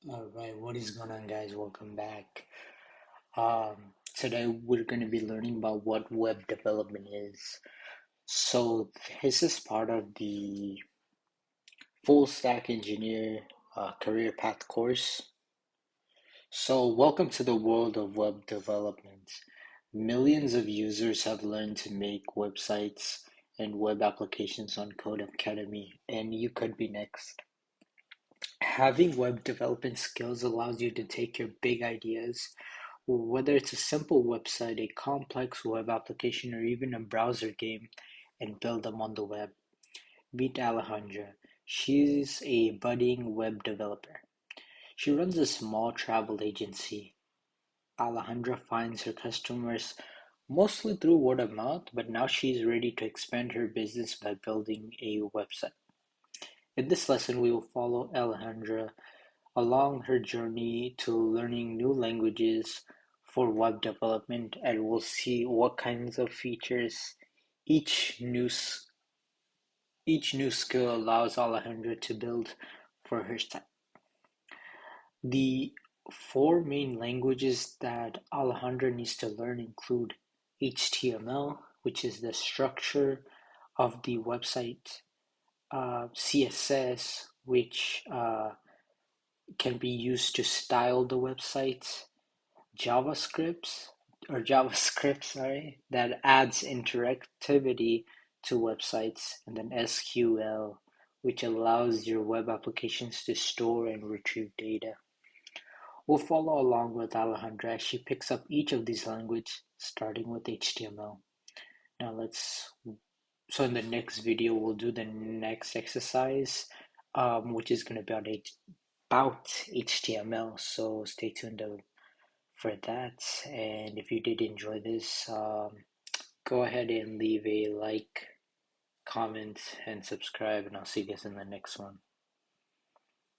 All right, what is going on, guys? Welcome back. Today we're going to be learning about what web development is. So this is part of the full stack engineer career path course. So welcome to the world of web development. Millions of users have learned to make websites and web applications on Codecademy, and you could be next. Having web development skills allows you to take your big ideas, whether it's a simple website, a complex web application, or even a browser game, and build them on the web. Meet Alejandra. She's a budding web developer. She runs a small travel agency. Alejandra finds her customers mostly through word of mouth, but now she's ready to expand her business by building a website. In this lesson, we will follow Alejandra along her journey to learning new languages for web development, and we'll see what kinds of features each new each new skill allows Alejandra to build for her site. The four main languages that Alejandra needs to learn include HTML, which is the structure of the website, CSS, which can be used to style the website, JavaScript, sorry, that adds interactivity to websites, and then SQL, which allows your web applications to store and retrieve data. We'll follow along with Alejandra as she picks up each of these languages, starting with HTML. Now so in the next video, we'll do the next exercise, which is going to be about HTML. So stay tuned for that. And if you did enjoy this, go ahead and leave a like, comment, and subscribe, and I'll see you guys in the next one.